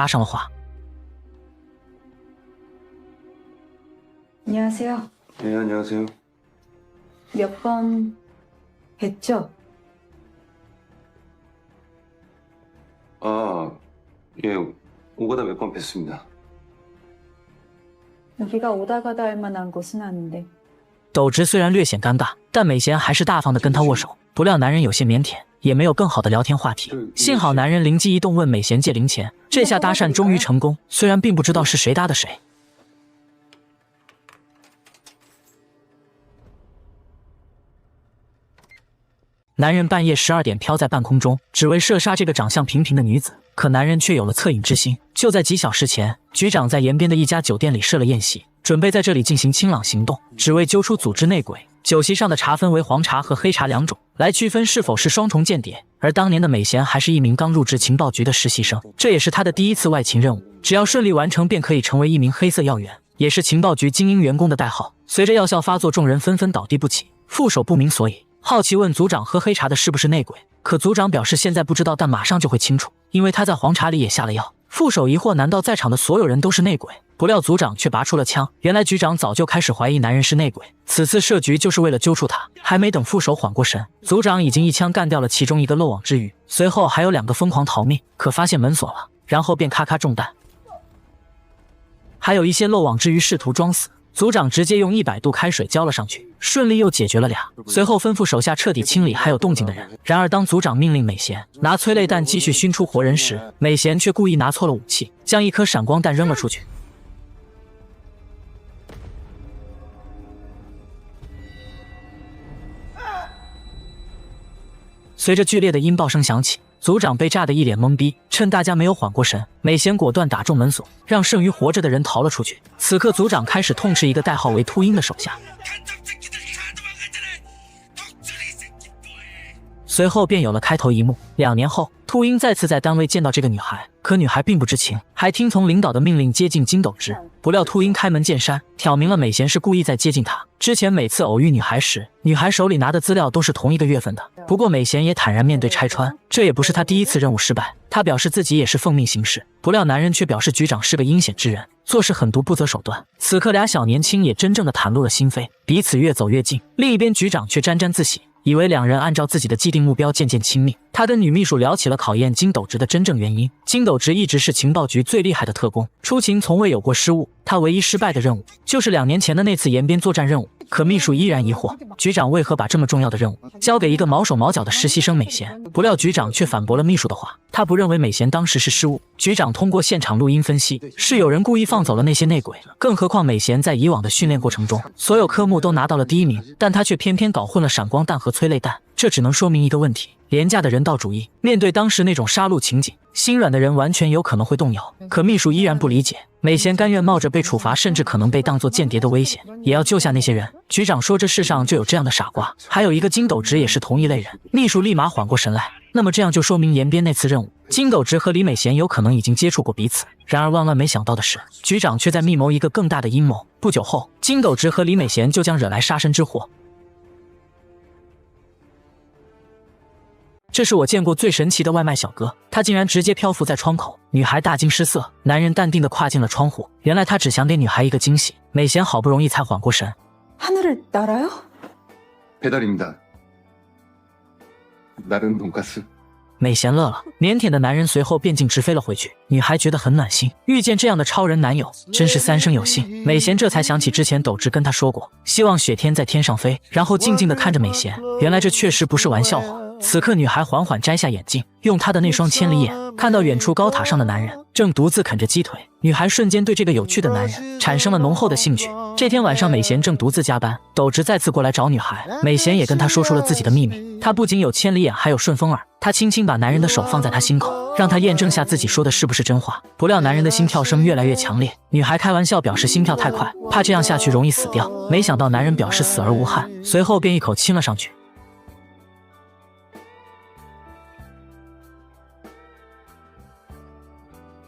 搭上了话。안녕하세요. 네, 안녕하세요. 몇 번 뵀죠? 아, 예, 오가다 몇 번 뵀습니다. 여기가 오다 가다 할 만한 곳은 아닌데.斗直虽然略显尴尬，但美贤还是大方的跟他握手。不料男人有些腼腆，也没有更好的聊天话题。幸好男人灵机一动问美贤借零钱，这下搭讪终于成功。虽然并不知道是谁搭的谁。男人半夜12点飘在半空中，只为射杀这个长相平平的女子。可男人却有了恻隐之心。就在几小时前，局长在延边的一家酒店里设了宴席，准备在这里进行清朗行动，只为揪出组织内鬼。酒席上的茶分为黄茶和黑茶两种，来区分是否是双重间谍。而当年的美贤还是一名刚入职情报局的实习生，这也是他的第一次外勤任务。只要顺利完成，便可以成为一名黑色要员，也是情报局精英员工的代号。随着药效发作，众人纷纷倒地不起，副手不明所以。好奇问组长喝黑茶的是不是内鬼，可组长表示现在不知道，但马上就会清楚，因为他在黄茶里也下了药。副手疑惑，难道在场的所有人都是内鬼？不料组长却拔出了枪，原来局长早就开始怀疑男人是内鬼，此次设局就是为了揪出他。还没等副手缓过神，组长已经一枪干掉了其中一个漏网之鱼，随后还有2个疯狂逃命，可发现门锁了，然后便咔咔中弹。还有一些漏网之鱼试图装死，组长直接用100度开水浇了上去，顺利又解决了俩。随后吩咐手下彻底清理还有动静的人。然而当组长命令美贤拿催泪弹继续熏出活人时，美贤却故意拿错了武器，将一颗闪光弹扔了出去。随着剧烈的音爆声响起，组长被炸得一脸懵逼，趁大家没有缓过神，美贤果断打中门锁，让剩余活着的人逃了出去。此刻组长开始痛斥一个代号为秃鹰的手下，随后便有了开头一幕。2年后，秃鹰再次在单位见到这个女孩，可女孩并不知情，还听从领导的命令接近金斗直。不料秃鹰开门见山挑明了美贤是故意在接近他。之前每次偶遇女孩时，女孩手里拿的资料都是同一个月份的。不过美贤也坦然面对拆穿，这也不是他第一次任务失败，他表示自己也是奉命行事。不料男人却表示局长是个阴险之人，做事狠毒不择手段。此刻俩小年轻也真正的袒露了心扉，彼此越走越近。另一边局长却沾沾自喜，以为两人按照自己的既定目标渐渐亲密。他跟女秘书聊起了考验金斗直的真正原因。金斗直一直是情报局最厉害的特工，出勤从未有过失误。他唯一失败的任务就是2年前的那次延边作战任务。可秘书依然疑惑，局长为何把这么重要的任务交给一个毛手毛脚的实习生美贤？不料局长却反驳了秘书的话，他不认为美贤当时是失误。局长通过现场录音分析，是有人故意放走了那些内鬼。更何况美贤在以往的训练过程中，所有科目都拿到了第1名，但他却偏偏搞混了闪光弹和催泪弹。这只能说明一个问题：廉价的人道主义。面对当时那种杀戮情景，心软的人完全有可能会动摇。可秘书依然不理解，美贤甘愿冒着被处罚甚至可能被当作间谍的危险，也要救下那些人。局长说这世上就有这样的傻瓜，还有一个金斗直也是同一类人。秘书立马缓过神来，那么这样就说明延边那次任务，金斗直和李美贤有可能已经接触过彼此。然而万万没想到的是，局长却在密谋一个更大的阴谋。不久后，金斗直和李美贤就将惹来杀身之祸。这是我见过最神奇的外卖小哥，他竟然直接漂浮在窗口。女孩大惊失色，男人淡定地跨进了窗户。原来他只想给女孩一个惊喜。美贤好不容易才缓过神。하늘을 날아요? 배달입니다. 날은 돈가스. 美贤乐了，腼腆的男人随后便径直飞了回去。女孩觉得很暖心，遇见这样的超人男友真是三生有幸。美贤这才想起之前斗直跟他说过，希望雪天在天上飞，然后静静地看着美贤。原来这确实不是玩笑话。此刻女孩缓缓摘下眼镜，用她的那双千里眼看到远处高塔上的男人正独自啃着鸡腿。女孩瞬间对这个有趣的男人产生了浓厚的兴趣。这天晚上美贤正独自加班，斗直再次过来找女孩，美贤也跟他说出了自己的秘密。他不仅有千里眼还有顺风耳。他轻轻把男人的手放在他心口，让他验证下自己说的是不是真话。不料男人的心跳声越来越强烈，女孩开玩笑表示心跳太快，怕这样下去容易死掉。没想到男人表示死而无憾，随后便一口亲了上去。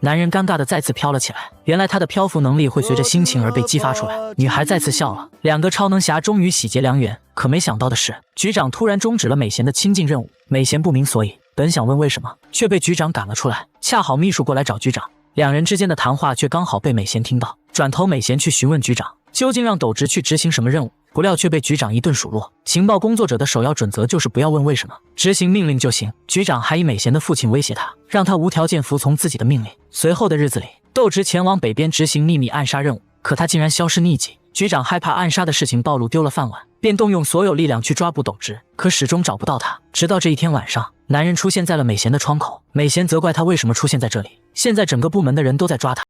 男人尴尬的再次飘了起来，原来他的漂浮能力会随着心情而被激发出来。女孩再次笑了，2个超能侠终于喜结良缘。可没想到的是，局长突然终止了美贤的亲近任务。美贤不明所以，本想问为什么，却被局长赶了出来。恰好秘书过来找局长，两人之间的谈话却刚好被美贤听到，转头美贤去询问局长，究竟让斗直去执行什么任务，不料却被局长一顿数落。情报工作者的首要准则就是不要问为什么，执行命令就行。局长还以美贤的父亲威胁他，让他无条件服从自己的命令。随后的日子里，斗直前往北边执行秘密暗杀任务，可他竟然销失匿迹。局长害怕暗杀的事情暴露，丢了饭碗，便动用所有力量去抓捕斗直，可始终找不到他。直到这一天晚上，男人出现在了美贤的窗口，美贤责怪他为什么出现在这里，现在整个部门的人都在抓他。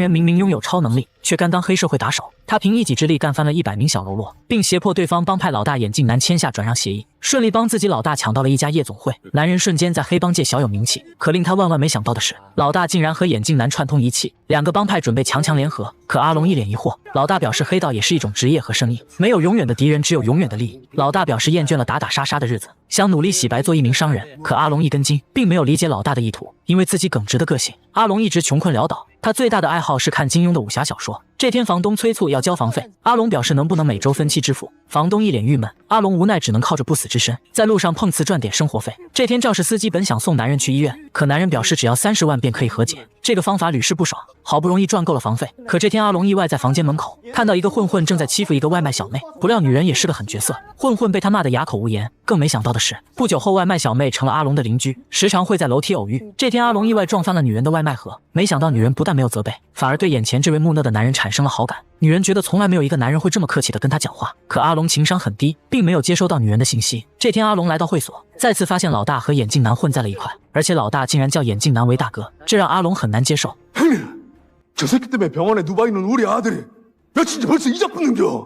明明拥有超能力，却甘当黑社会打手。他凭一己之力干翻了100名小喽啰，并胁迫对方帮派老大眼镜男签下转让协议，顺利帮自己老大抢到了一家夜总会。男人瞬间在黑帮界小有名气。可令他万万没想到的是，老大竟然和眼镜男串通一气，两个帮派准备强联合。可阿龙一脸疑惑，老大表示黑道也是一种职业和生意，没有永远的敌人，只有永远的利益。老大表示厌倦了打打杀杀的日子，想努力洗白做一名商人。可阿龙一根筋，并没有理解老大的意图，因为自己耿直的个性，阿龙一直穷困潦倒。他最大的爱好是看金庸的武侠小说。这天房东催促要交房费，阿龙表示能不能每周分期支付。房东一脸郁闷，阿龙无奈只能靠着不死之身在路上碰瓷赚点生活费。这天肇事司机本想送男人去医院，可男人表示只要30万便可以和解，这个方法屡试不爽，好不容易赚够了房费。可这天阿龙意外在房间门口看到一个混混正在欺负一个外卖小妹，不料女人也是个狠角色，混混被他骂得哑口无言。更没想到的是，不久后外卖小妹成了阿龙的邻居，时常会在楼梯偶遇。这天阿龙意外撞翻了女人的外卖盒，没想到女人不但没有责备，反而对眼前这位木讷的男人产生了好感。女人觉得从来没有一个男人会这么客气地跟她讲话，可阿龙情商很低，并没有接收到女人的信息。这天阿龙来到会所，再次发现老大和眼镜男混在了一块，而且老大竟然叫眼镜男为大哥，这让阿龙很难接受。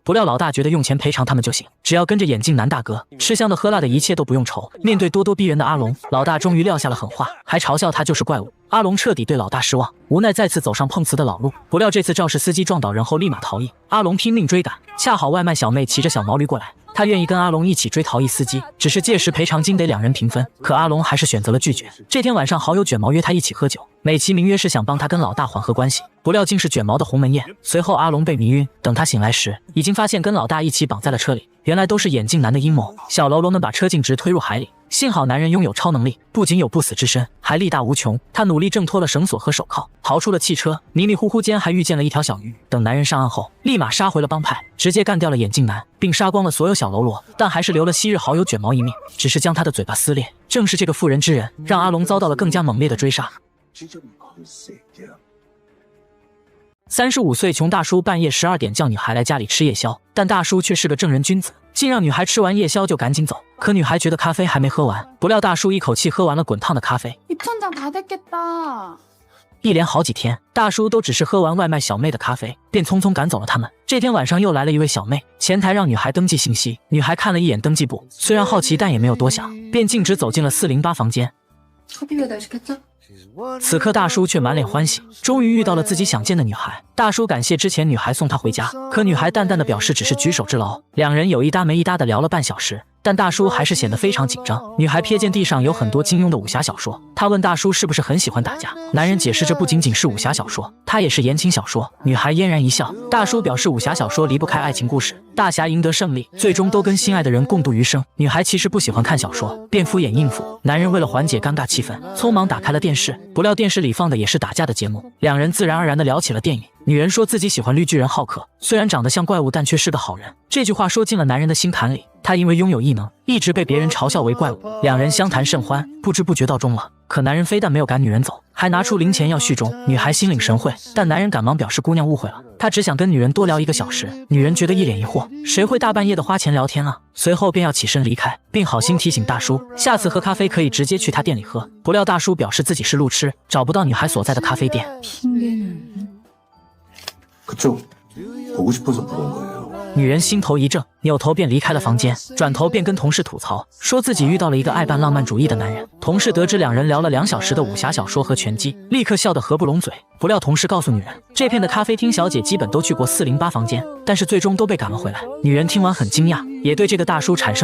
不料老大觉得用钱赔偿他们就行，只要跟着眼镜男大哥，吃香的喝辣的一切都不用愁。面对咄咄逼人的阿龙，老大终于撂下了狠话，还嘲笑他就是怪物。阿龙彻底对老大失望，无奈再次走上碰瓷的老路。不料这次肇事司机撞倒人后立马逃逸，阿龙拼命追赶，恰好外卖小妹骑着小毛驴过来，他愿意跟阿龙一起追逃逸司机，只是届时赔偿金得两人平分，可阿龙还是选择了拒绝。这天晚上，好友卷毛约他一起喝酒，美其名曰是想帮他跟老大缓和关系，不料竟是卷毛的鸿门宴。随后阿龙被迷晕，等他醒来时，已经发现跟老大一起绑在了车里，原来都是眼镜男的阴谋。小喽啰们把车径直推入海里，幸好男人拥有超能力，不仅有不死之身，还力大无穷。他努力挣脱了绳索和手铐，逃出了汽车，迷迷糊糊间还遇见了一条小鱼。等男人上岸后，立马杀回了帮派，直接干掉了眼镜男，并杀光了所有小喽啰，但还是留了昔日好友卷毛一命，只是将他的嘴巴撕裂。正是这个妇人之仁，让阿龙遭到了更加猛烈的追杀。35岁穷大叔半夜12点叫女孩来家里吃夜宵，但大叔却是个正人君子，竟让女孩吃完夜宵就赶紧走。可女孩觉得咖啡还没喝完，不料大叔一口气喝完了滚烫的咖啡。一连好几天，大叔都只是喝完外卖小妹的咖啡，便匆匆赶走了他们。这天晚上又来了一位小妹，前台让女孩登记信息，女孩看了一眼登记簿，虽然好奇但也没有多想，便径直走进了408房间。此刻大叔却满脸欢喜，终于遇到了自己想见的女孩。大叔感谢之前女孩送他回家，可女孩淡淡的表示只是举手之劳。两人有一搭没一搭的聊了半小时，但大叔还是显得非常紧张。女孩瞥见地上有很多金庸的武侠小说，她问大叔是不是很喜欢打架。男人解释这不仅仅是武侠小说，他也是言情小说。女孩嫣然一笑，大叔表示武侠小说离不开爱情故事，大侠赢得胜利，最终都跟心爱的人共度余生。女孩其实不喜欢看小说，便敷衍应付。男人为了缓解尴尬气氛，匆忙打开了电视，不料电视里放的也是打架的节目，两人自然而然地聊起了电影。女人说自己喜欢绿巨人浩克，虽然长得像怪物，但却是个好人。这句话说进了男人的心坎里，他因为拥有异能，一直被别人嘲笑为怪物。两人相谈甚欢，不知不觉到中了。可男人非但没有赶女人走，还拿出零钱要续中。女孩心领神会，但男人赶忙表示姑娘误会了，他只想跟女人多聊1个小时。女人觉得一脸疑惑，谁会大半夜的花钱聊天啊？随后便要起身离开，并好心提醒大叔，下次喝咖啡可以直接去他店里喝。不料大叔表示自己是路痴，找不到女孩所在的咖啡店。 보고 싶어서 부른 거예요. 女人心头一怔，扭头便离开了房间，转头便跟同事吐槽，说自己遇到了一个爱扮浪漫主义的男人。同事得知两人聊了2小时的武侠小说和拳击，立刻笑得合不拢嘴。不料同事告诉女人，这片的咖啡厅小姐基本都去过408房间，但是最终都被赶了回来。女人听完很惊讶，也对这个大叔产生